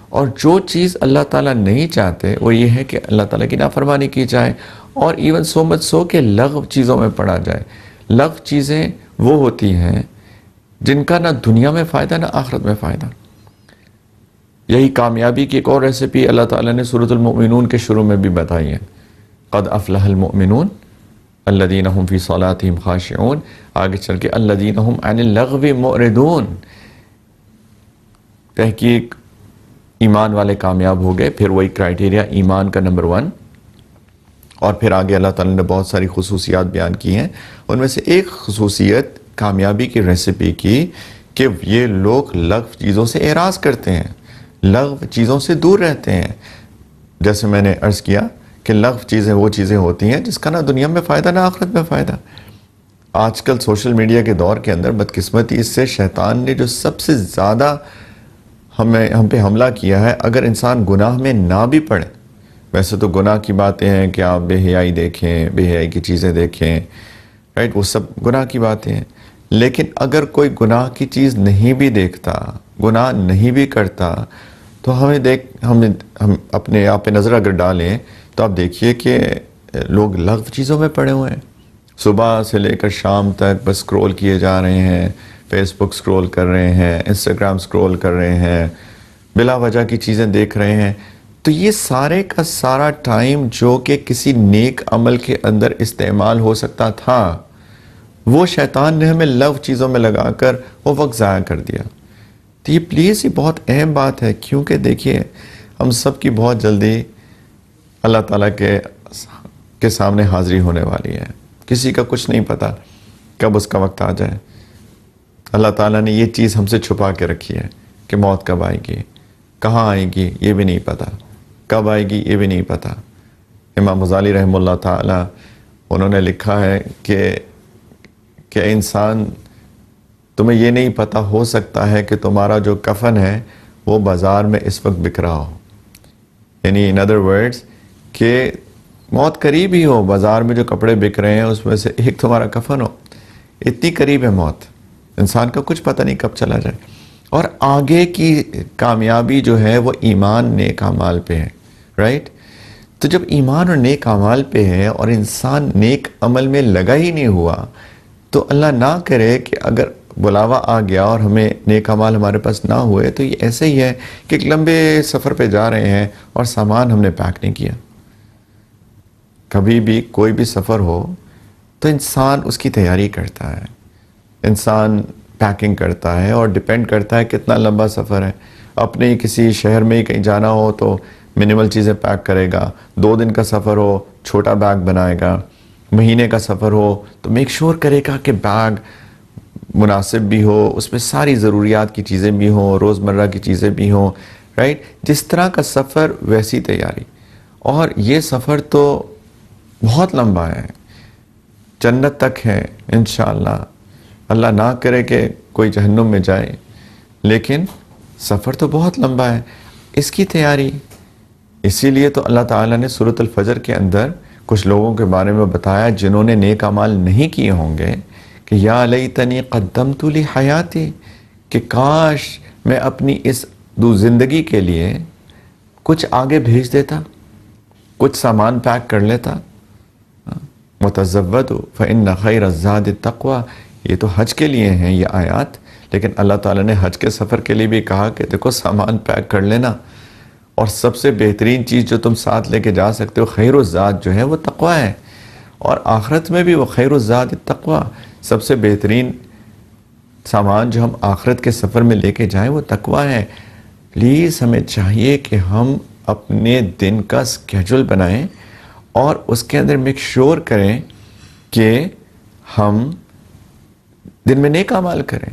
اور جو چیز اللہ تعالیٰ نہیں چاہتے وہ یہ ہے کہ اللہ تعالیٰ کی نافرمانی کی جائے، اور ایون سو مچ سو کہ لغو چیزوں میں پڑا جائے۔ لغو چیزیں وہ ہوتی ہیں جن کا نہ دنیا میں فائدہ نہ آخرت میں فائدہ۔ یہی کامیابی کی ایک اور ریسیپی اللہ تعالیٰ نے سورۃ المؤمنون کے شروع میں بھی بتائی ہے، قد افلح المؤمنون الذین هم فی صلاتہم خاشعون، آگے چل کے الذین هم عن اللغو معرضون۔ تحقیق ایمان والے کامیاب ہو گئے، پھر وہی کرائٹیریا ایمان کا نمبر 1، اور پھر آگے اللہ تعالیٰ نے بہت ساری خصوصیات بیان کی ہیں، ان میں سے ایک خصوصیت کامیابی کی ریسیپی کی کہ یہ لوگ لغو چیزوں سے اعراض کرتے ہیں، لغو چیزوں سے دور رہتے ہیں۔ جیسے میں نے عرض کیا کہ لغو چیزیں وہ چیزیں ہوتی ہیں جس کا نہ دنیا میں فائدہ نہ آخرت میں فائدہ۔ آج کل سوشل میڈیا کے دور کے اندر بدقسمتی اس سے شیطان نے جو سب سے زیادہ ہم پہ حملہ کیا ہے، اگر انسان گناہ میں نہ بھی پڑے، ویسے تو گناہ کی باتیں ہیں کہ آپ بے حیائی دیکھیں، بے حیائی کی چیزیں دیکھیں، رائٹ، وہ سب گناہ کی باتیں ہیں، لیکن اگر کوئی گناہ کی چیز نہیں بھی دیکھتا، گناہ نہیں بھی کرتا، تو ہم اپنے آپ پہ نظر اگر ڈالیں تو آپ دیکھیے کہ لوگ لغو چیزوں میں پڑے ہوئے ہیں، صبح سے لے کر شام تک بس سکرول کیے جا رہے ہیں، فیس بک سکرول کر رہے ہیں، انسٹاگرام سکرول کر رہے ہیں، بلا وجہ کی چیزیں دیکھ رہے ہیں۔ تو یہ سارے کا سارا ٹائم جو کہ کسی نیک عمل کے اندر استعمال ہو سکتا تھا، وہ شیطان نے ہمیں لغو چیزوں میں لگا کر وہ وقت ضائع کر دیا۔ تو یہ پلیز یہ بہت اہم بات ہے، کیونکہ دیکھیے ہم سب کی بہت جلدی اللہ تعالیٰ کے سامنے حاضری ہونے والی ہے، کسی کا کچھ نہیں پتا کب اس کا وقت آ جائے۔ اللہ تعالیٰ نے یہ چیز ہم سے چھپا کے رکھی ہے کہ موت کب آئے گی، کہاں آئے گی یہ بھی نہیں پتا، کب آئے گی یہ بھی نہیں پتا۔ امام غزالی رحمہ اللہ تعالیٰ انہوں نے لکھا ہے کہ انسان، تمہیں یہ نہیں پتا ہو سکتا ہے کہ تمہارا جو کفن ہے وہ بازار میں اس وقت بک رہا ہو، یعنی ان ادر ورڈز کہ موت قریب ہی ہو، بازار میں جو کپڑے بک رہے ہیں اس میں سے ایک تمہارا کفن ہو، اتنی قریب ہے موت، انسان کا کچھ پتہ نہیں کب چلا جائے۔ اور آگے کی کامیابی جو ہے وہ ایمان نیک اعمال پہ ہے، رائٹ؟ تو جب ایمان اور نیک اعمال پہ ہے اور انسان نیک عمل میں لگا ہی نہیں ہوا، تو اللہ نہ کرے کہ اگر بلاوا آ گیا اور ہمیں نیک اعمال ہمارے پاس نہ ہوئے، تو یہ ایسے ہی ہے کہ ایک لمبے سفر پہ جا رہے ہیں اور سامان ہم نے پیک نہیں کیا۔ کبھی بھی کوئی بھی سفر ہو تو انسان اس کی تیاری کرتا ہے، انسان پیکنگ کرتا ہے، اور ڈیپینڈ کرتا ہے کتنا لمبا سفر ہے۔ اپنے ہی کسی شہر میں ہی کہیں جانا ہو تو منیمل چیزیں پیک کرے گا، 2 دن کا سفر ہو چھوٹا بیگ بنائے گا، مہینے کا سفر ہو تو میک شور کرے گا کہ بیگ مناسب بھی ہو، اس میں ساری ضروریات کی چیزیں بھی ہوں، روزمرہ کی چیزیں بھی ہوں، رائٹ؟ جس طرح کا سفر ویسی تیاری۔ اور یہ سفر تو بہت لمبا ہے، جنت تک ہے انشاءاللہ، اللہ نہ کرے کہ کوئی جہنم میں جائے، لیکن سفر تو بہت لمبا ہے، اس کی تیاری۔ اسی لیے تو اللہ تعالیٰ نے سورۃ الفجر کے اندر کچھ لوگوں کے بارے میں بتایا جنہوں نے نیک اعمال نہیں کیے ہوں گے کہ یا لیتنی قدمت لحیاتی، کہ کاش میں اپنی اس زندگی کے لیے کچھ آگے بھیج دیتا، کچھ سامان پیک کر لیتا۔ وتزودوا فإن خیر الزاد التقوی، یہ تو حج کے لیے ہیں یہ آیات، لیکن اللہ تعالیٰ نے حج کے سفر کے لیے بھی کہا کہ دیکھو سامان پیک کر لینا، اور سب سے بہترین چیز جو تم ساتھ لے کے جا سکتے ہو خیر الزاد جو ہے وہ تقوی ہے، اور آخرت میں بھی وہ خیر الزاد التقوی، سب سے بہترین سامان جو ہم آخرت کے سفر میں لے کے جائیں وہ تقوی ہے۔ پلیز ہمیں چاہیے کہ ہم اپنے دن کا سکیجول بنائیں اور اس کے اندر میک شور کریں کہ ہم دن میں نیک اعمال کریں۔